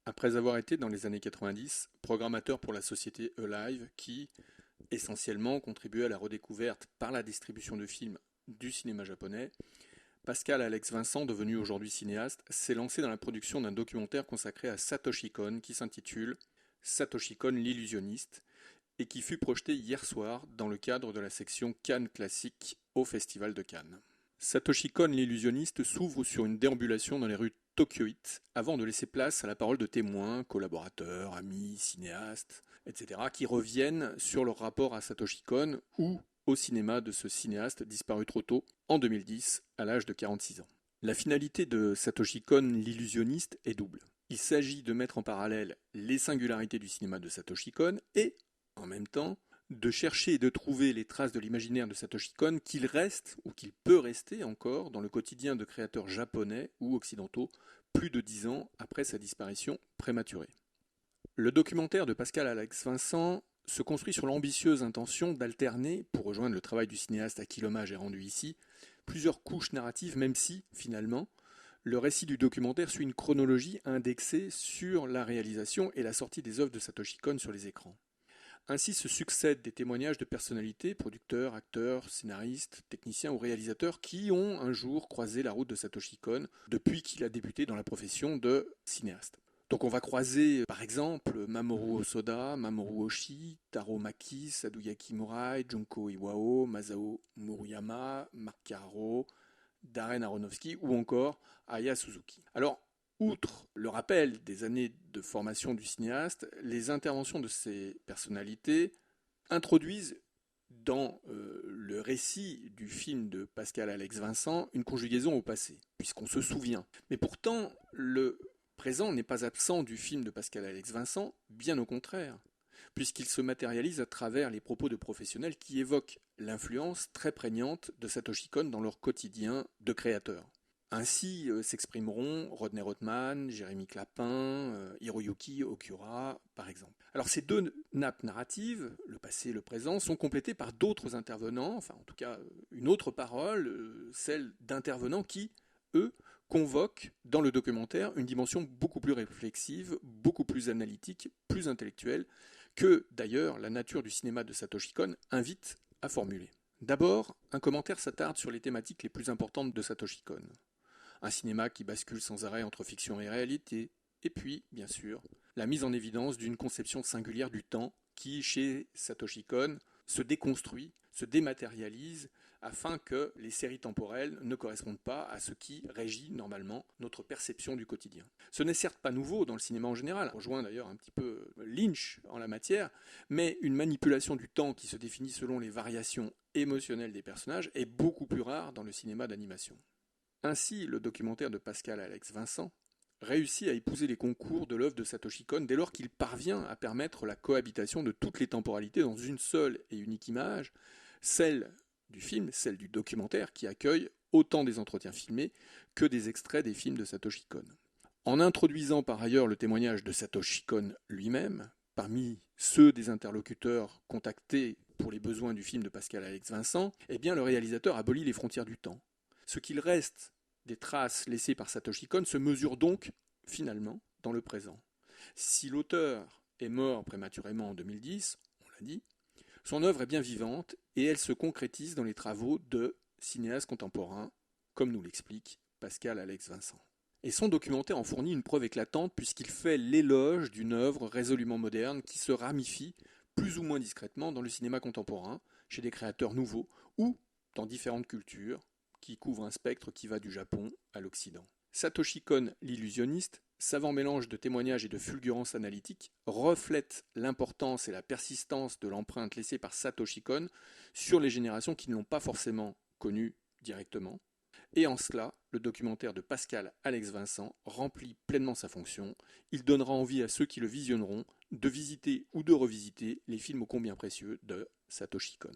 Après avoir été dans les années 90 programmateur pour la société Alive qui, essentiellement, contribuait à la redécouverte par la distribution de films du cinéma japonais, Pascal Alex Vincent, devenu aujourd'hui cinéaste, s'est lancé dans la production d'un documentaire consacré à Satoshi Kon qui s'intitule Satoshi Kon l'illusionniste et qui fut projeté hier soir dans le cadre de la section Cannes classique au Festival de Cannes. Satoshi Kon l'illusionniste s'ouvre sur une déambulation dans les rues tokyoïtes avant de laisser place à la parole de témoins, collaborateurs, amis, cinéastes, etc. qui reviennent sur leur rapport à Satoshi Kon ou au cinéma de ce cinéaste disparu trop tôt, en 2010, à l'âge de 46 ans. La finalité de Satoshi Kon l'illusionniste est double. Il s'agit de mettre en parallèle les singularités du cinéma de Satoshi Kon et, en même temps, de chercher et de trouver les traces de l'imaginaire de Satoshi Kon qu'il reste ou qu'il peut rester encore dans le quotidien de créateurs japonais ou occidentaux plus de 10 ans après sa disparition prématurée. Le documentaire de Pascal Alex Vincent se construit sur l'ambitieuse intention d'alterner, pour rejoindre le travail du cinéaste à qui l'hommage est rendu ici, plusieurs couches narratives, même si, finalement, le récit du documentaire suit une chronologie indexée sur la réalisation et la sortie des œuvres de Satoshi Kon sur les écrans. Ainsi se succèdent des témoignages de personnalités, producteurs, acteurs, scénaristes, techniciens ou réalisateurs qui ont un jour croisé la route de Satoshi Kon depuis qu'il a débuté dans la profession de cinéaste. Donc on va croiser par exemple Mamoru Hosoda, Mamoru Oshii, Taro Maki, Saduyaki Murai, Junko Iwao, Masao Muruyama, Mark Caro, Darren Aronofsky ou encore Aya Suzuki. Alors, outre le rappel des années de formation du cinéaste, les interventions de ces personnalités introduisent dans le récit du film de Pascal Alex Vincent une conjugaison au passé, puisqu'on se souvient. Mais pourtant, le présent n'est pas absent du film de Pascal Alex Vincent, bien au contraire, puisqu'il se matérialise à travers les propos de professionnels qui évoquent l'influence très prégnante de Satoshi Kon dans leur quotidien de créateur. Ainsi s'exprimeront Rodney Rothman, Jérémy Clapin, Hiroyuki Okura, par exemple. Alors ces deux nappes narratives, le passé et le présent, sont complétées par d'autres intervenants, enfin en tout cas une autre parole, celle d'intervenants qui, eux, convoquent dans le documentaire une dimension beaucoup plus réflexive, beaucoup plus analytique, plus intellectuelle, que d'ailleurs la nature du cinéma de Satoshi Kon invite à formuler. D'abord, un commentaire s'attarde sur les thématiques les plus importantes de Satoshi Kon. Un cinéma qui bascule sans arrêt entre fiction et réalité, et puis, bien sûr, la mise en évidence d'une conception singulière du temps qui, chez Satoshi Kon, se déconstruit, se dématérialise, afin que les séries temporelles ne correspondent pas à ce qui régit normalement notre perception du quotidien. Ce n'est certes pas nouveau dans le cinéma en général, on rejoint d'ailleurs un petit peu Lynch en la matière, mais une manipulation du temps qui se définit selon les variations émotionnelles des personnages est beaucoup plus rare dans le cinéma d'animation. Ainsi, le documentaire de Pascal Alex Vincent réussit à épouser les concours de l'œuvre de Satoshi Kon dès lors qu'il parvient à permettre la cohabitation de toutes les temporalités dans une seule et unique image, celle du film, celle du documentaire qui accueille autant des entretiens filmés que des extraits des films de Satoshi Kon. En introduisant par ailleurs le témoignage de Satoshi Kon lui-même, parmi ceux des interlocuteurs contactés pour les besoins du film de Pascal Alex Vincent, eh bien le réalisateur abolit les frontières du temps. Ce qu'il reste des traces laissées par Satoshi Kon se mesure donc, finalement, dans le présent. Si l'auteur est mort prématurément en 2010, on l'a dit, son œuvre est bien vivante et elle se concrétise dans les travaux de cinéastes contemporains, comme nous l'explique Pascal Alex Vincent. Et son documentaire en fournit une preuve éclatante puisqu'il fait l'éloge d'une œuvre résolument moderne qui se ramifie plus ou moins discrètement dans le cinéma contemporain, chez des créateurs nouveaux ou dans différentes cultures, qui couvre un spectre qui va du Japon à l'Occident. Satoshi Kon, l'illusionniste, savant mélange de témoignages et de fulgurance analytique, reflète l'importance et la persistance de l'empreinte laissée par Satoshi Kon sur les générations qui ne l'ont pas forcément connu directement. Et en cela, le documentaire de Pascal Alex Vincent remplit pleinement sa fonction. Il donnera envie à ceux qui le visionneront de visiter ou de revisiter les films ô combien précieux de Satoshi Kon.